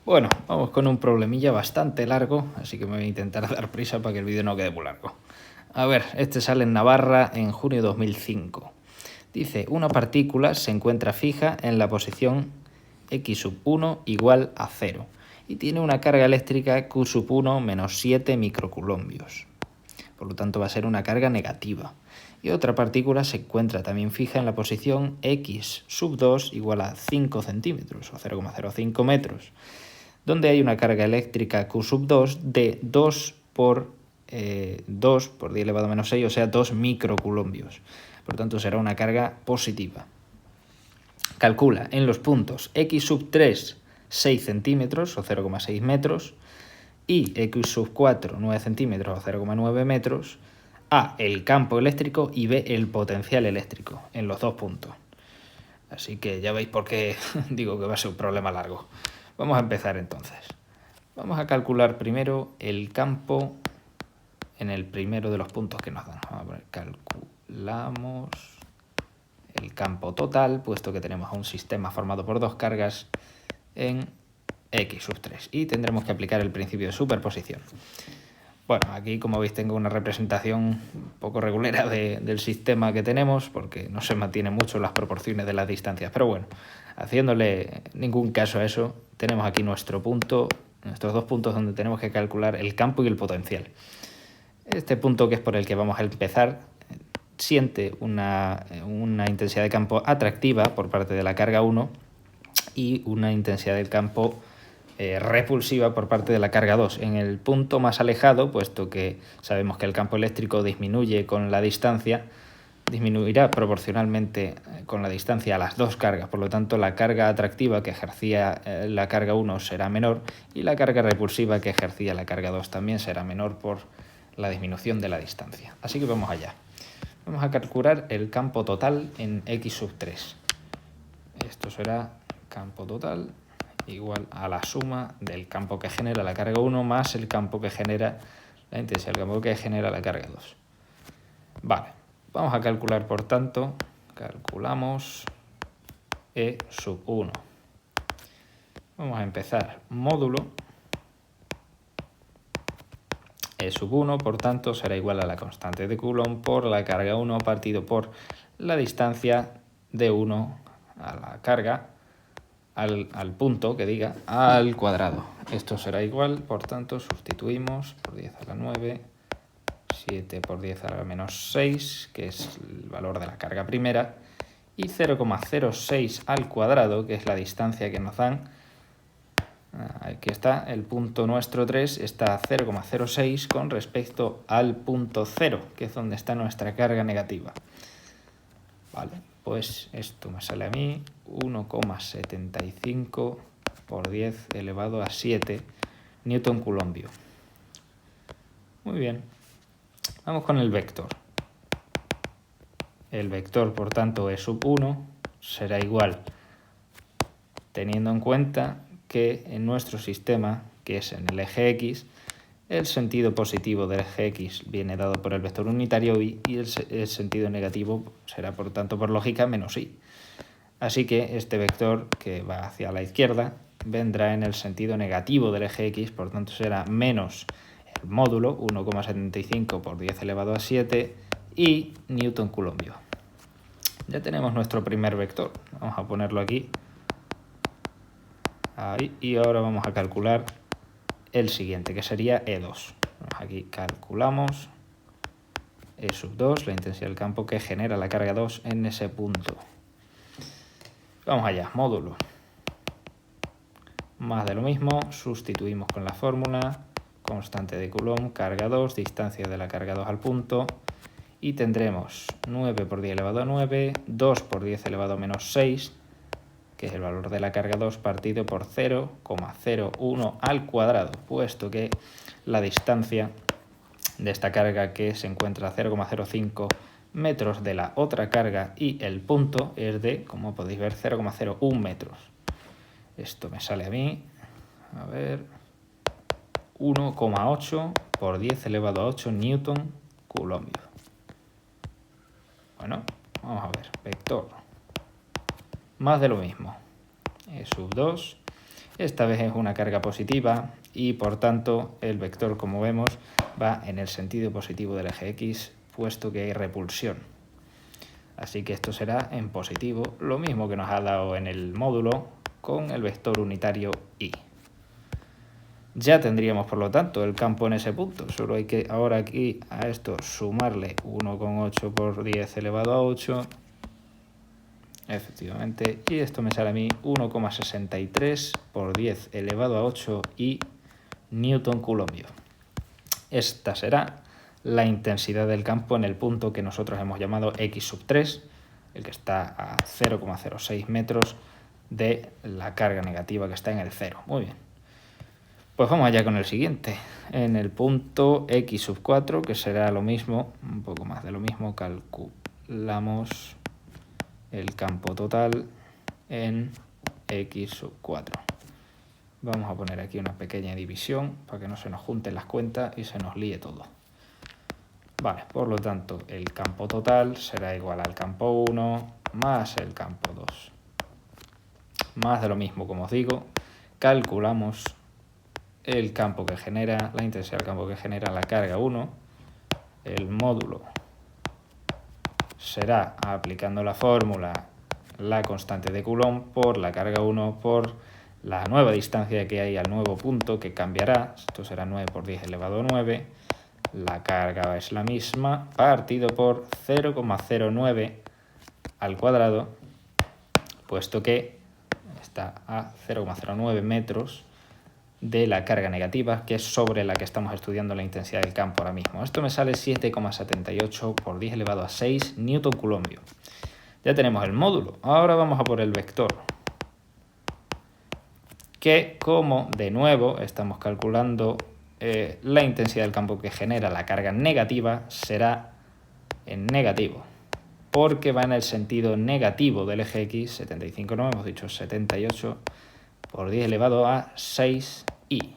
Bueno, vamos con un problemilla bastante largo, así que me voy a intentar dar prisa para que el vídeo no quede muy largo. A ver, este sale en Navarra en junio de 2005. Dice, una partícula se encuentra fija en la posición x sub 1 igual a 0 y tiene una carga eléctrica q sub 1 menos 7 microcoulombios. Por lo tanto va a ser una carga negativa. Y otra partícula se encuentra también fija en la posición x sub 2 igual a 5 centímetros o 0,05 metros, donde hay una carga eléctrica Q sub 2 de 2 por 10 elevado a menos 6, o sea, 2 microcoulombios. Por tanto, será una carga positiva. Calcula en los puntos x sub 3, 6 centímetros o 0,6 metros, y x sub 4, 9 centímetros o 0,9 metros, A, el campo eléctrico y B, el potencial eléctrico en los dos puntos. Así que ya veis por qué digo que va a ser un problema largo. Vamos a empezar entonces. Vamos a calcular primero el campo en el primero de los puntos que nos dan. Vamos a poner, calculamos el campo total, puesto que tenemos un sistema formado por dos cargas en x sub 3. Y tendremos que aplicar el principio de superposición. Bueno, aquí como veis tengo una representación un poco regulera del sistema que tenemos, porque no se mantienen mucho las proporciones de las distancias. Pero bueno, haciéndole ningún caso a eso, tenemos aquí nuestro punto, nuestros dos puntos donde tenemos que calcular el campo y el potencial. Este punto, que es por el que vamos a empezar, siente una intensidad de campo atractiva por parte de la carga 1 y una intensidad del campo repulsiva por parte de la carga 2. En el punto más alejado, puesto que sabemos que el campo eléctrico disminuye con la distancia, disminuirá proporcionalmente con la distancia a las dos cargas. Por lo tanto, la carga atractiva que ejercía la carga 1 será menor y la carga repulsiva que ejercía la carga 2 también será menor por la disminución de la distancia. Así que vamos allá. Vamos a calcular el campo total en x sub 3. Esto será campo total igual a la suma del campo que genera la carga 1 más el campo que genera la intensidad del campo que genera la carga 2. Vale, vamos a calcular, por tanto, calculamos E sub 1. Vamos a empezar módulo. E sub 1, por tanto, será igual a la constante de Coulomb por la carga 1 partido por la distancia de 1 a la carga al punto que diga al cuadrado. Esto será igual, por tanto, sustituimos por 10 a la 9, 7 por 10 a la menos 6, que es el valor de la carga primera, y 0,06 al cuadrado, que es la distancia que nos dan. Aquí está, el punto nuestro 3 está a 0,06 con respecto al punto 0, que es donde está nuestra carga negativa. Vale, pues esto me sale a mí 1,75 por 10 elevado a 7 newton coulombio. Muy bien, vamos con el vector. El vector, por tanto, E sub 1 será igual, teniendo en cuenta que en nuestro sistema, que es en el eje X, el sentido positivo del eje X viene dado por el vector unitario y el sentido negativo será, por tanto, por lógica, menos y. Así que este vector, que va hacia la izquierda, vendrá en el sentido negativo del eje X, por tanto será menos el módulo, 1,75 por 10 elevado a 7, y newton coulombio. Ya tenemos nuestro primer vector. Vamos a ponerlo aquí. Ahí, y ahora vamos a calcular el siguiente, que sería E2. Aquí calculamos E sub 2, la intensidad del campo que genera la carga 2 en ese punto. Vamos allá, módulo. Más de lo mismo, sustituimos con la fórmula, constante de Coulomb, carga 2, distancia de la carga 2 al punto, y tendremos 9 por 10 elevado a 9, 2 por 10 elevado a menos 6, que es el valor de la carga 2 partido por 0,01 al cuadrado, puesto que la distancia de esta carga, que se encuentra a 0,05 metros de la otra carga, y el punto es de, como podéis ver, 0,01 metros. Esto me sale a mí, a ver, 1,8 por 10 elevado a 8 newton coulombio. Bueno, vamos a ver, vector. Más de lo mismo. E sub 2. Esta vez es una carga positiva y por tanto el vector, como vemos, va en el sentido positivo del eje X, puesto que hay repulsión. Así que esto será en positivo, lo mismo que nos ha dado en el módulo con el vector unitario Y. Ya tendríamos, por lo tanto, el campo en ese punto. Solo hay que ahora aquí a esto sumarle 1,8 por 10 elevado a 8. Efectivamente, y esto me sale a mí 1,63 por 10 elevado a 8 y newton coulombio. Esta será la intensidad del campo en el punto que nosotros hemos llamado X3, el que está a 0,06 metros de la carga negativa que está en el 0. Muy bien. Pues vamos allá con el siguiente. En el punto X4, que será lo mismo, un poco más de lo mismo, calculamos el campo total en X4. Vamos a poner aquí una pequeña división para que no se nos junten las cuentas y se nos líe todo. Vale, por lo tanto, el campo total será igual al campo 1 más el campo 2. Más de lo mismo, como os digo, calculamos el campo que genera, la intensidad del campo que genera la carga 1, el módulo será, aplicando la fórmula, la constante de Coulomb por la carga 1 por la nueva distancia que hay al nuevo punto, que cambiará. Esto será 9 por 10 elevado a 9. La carga es la misma, partido por 0,09 al cuadrado, puesto que está a 0,09 metros de la carga negativa, que es sobre la que estamos estudiando la intensidad del campo ahora mismo. Esto me sale 7,78 por 10 elevado a 6 newton coulombio. Ya tenemos el módulo. Ahora vamos a por el vector, que como de nuevo estamos calculando la intensidad del campo que genera la carga negativa, será en negativo, porque va en el sentido negativo del eje X. 75 no, hemos dicho 78 por 10 elevado a 6 y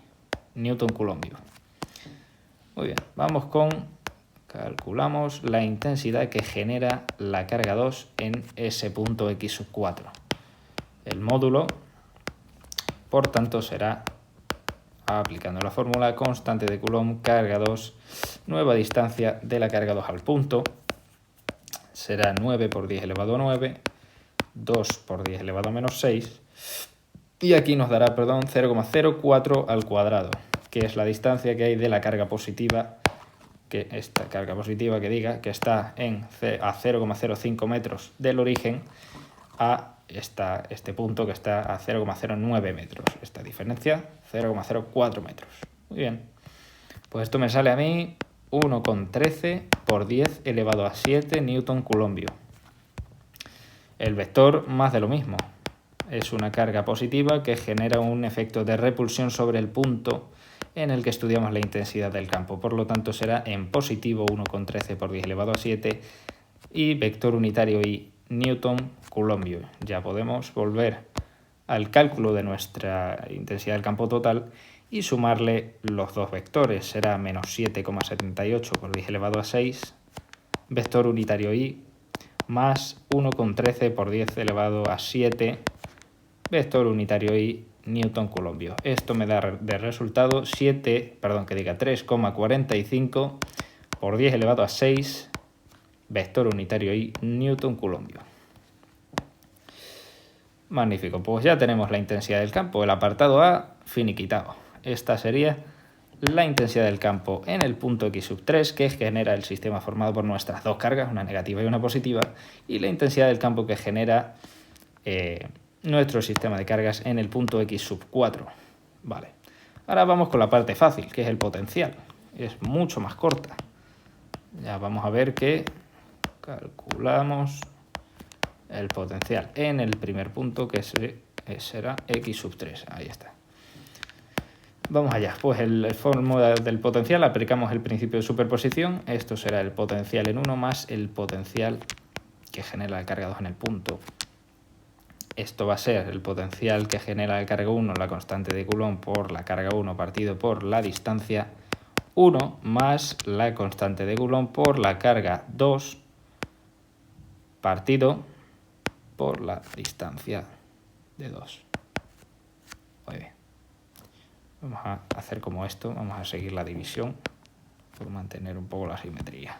newton coulombio. Muy bien, vamos con, calculamos la intensidad que genera la carga 2 en ese punto X4. El módulo, por tanto, será, aplicando la fórmula, constante de Coulomb, carga 2, nueva distancia de la carga 2 al punto, será 9 por 10 elevado a 9, 2 por 10 elevado a menos 6, y aquí nos dará, 0,04 al cuadrado, que es la distancia que hay de la carga positiva, que esta carga positiva que diga que está a 0,05 metros del origen a este punto que está a 0,09 metros. Esta diferencia, 0,04 metros. Muy bien. Pues esto me sale a mí 1,13 por 10 elevado a 7 newton coulombio. El vector, más de lo mismo. Es una carga positiva que genera un efecto de repulsión sobre el punto en el que estudiamos la intensidad del campo. Por lo tanto, será en positivo 1,13 por 10 elevado a 7 y vector unitario y newton coulombio. Ya podemos volver al cálculo de nuestra intensidad del campo total y sumarle los dos vectores. Será menos 7,78 por 10 elevado a 6, vector unitario y, más 1,13 por 10 elevado a 7, vector unitario y newton coulombio. Esto me da de resultado 3,45 por 10 elevado a 6, vector unitario y newton coulombio. Magnífico, pues ya tenemos la intensidad del campo. El apartado A finiquitado. Esta sería la intensidad del campo en el punto X3, que genera el sistema formado por nuestras dos cargas, una negativa y una positiva, y la intensidad del campo que genera nuestro sistema de cargas en el punto X4. Vale. Ahora vamos con la parte fácil, que es el potencial. Es mucho más corta. Ya vamos a ver que calculamos el potencial en el primer punto, que será X3. Ahí está. Vamos allá. Pues en la fórmula del potencial aplicamos el principio de superposición. Esto será el potencial en 1 más el potencial que genera el carga 2 en el punto. Esto va a ser el potencial que genera el carga 1, la constante de Coulomb, por la carga 1 partido por la distancia 1 más la constante de Coulomb por la carga 2 partido por la distancia de 2. Muy bien. Vamos a hacer como esto, vamos a seguir la división por mantener un poco la simetría.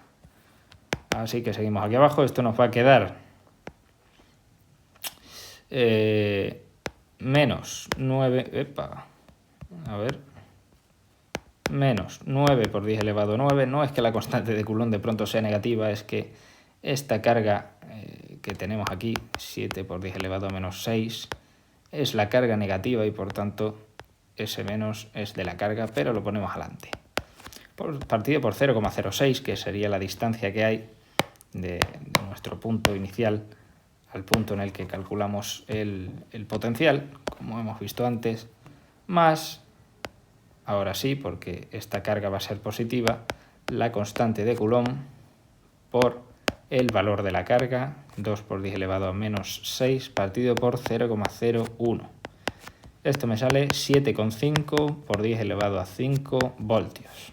Así que seguimos aquí abajo, esto nos va a quedar menos 9, a ver, menos 9 por 10 elevado a 9, no es que la constante de Coulomb de pronto sea negativa, es que esta carga que tenemos aquí, 7 por 10 elevado a menos 6, es la carga negativa y por tanto ese menos es de la carga, pero lo ponemos adelante. Partido por 0,06, que sería la distancia que hay de nuestro punto inicial al punto en el que calculamos el potencial, como hemos visto antes, más, ahora sí, porque esta carga va a ser positiva, la constante de Coulomb por el valor de la carga, 2 por 10 elevado a menos 6, partido por 0,01. Esto me sale 7,5 por 10 elevado a 5 voltios,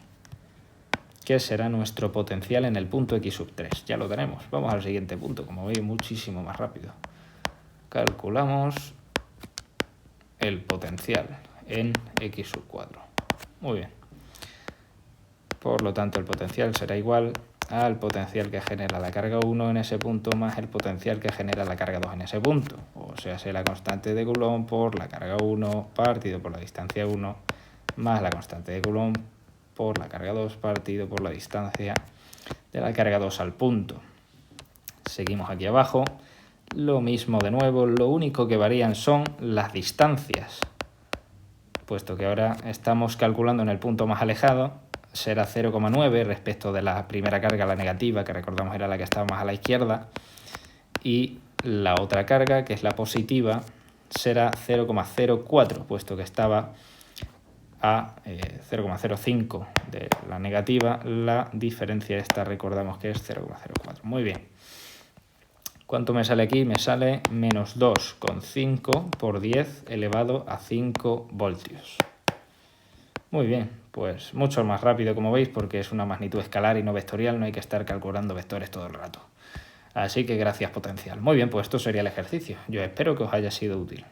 que será nuestro potencial en el punto X sub 3. Ya lo tenemos. Vamos al siguiente punto, como veis, muchísimo más rápido. Calculamos el potencial en X sub 4. Muy bien. Por lo tanto, el potencial será igual al potencial que genera la carga 1 en ese punto más el potencial que genera la carga 2 en ese punto. O sea, será la constante de Coulomb por la carga 1 partido por la distancia 1 más la constante de Coulomb por la carga 2 partido por la distancia de la carga 2 al punto. Seguimos aquí abajo. Lo mismo de nuevo, lo único que varían son las distancias. Puesto que ahora estamos calculando en el punto más alejado, será 0,9 respecto de la primera carga, la negativa, que recordamos era la que estaba más a la izquierda, y la otra carga, que es la positiva, será 0,04, puesto que estaba a 0,05 de la negativa, la diferencia esta recordamos que es 0,04. Muy bien. ¿Cuánto me sale aquí? Me sale menos 2,5 por 10 elevado a 5 voltios. Muy bien, pues mucho más rápido como veis porque es una magnitud escalar y no vectorial, no hay que estar calculando vectores todo el rato. Así que gracias potencial. Muy bien, pues esto sería el ejercicio. Yo espero que os haya sido útil.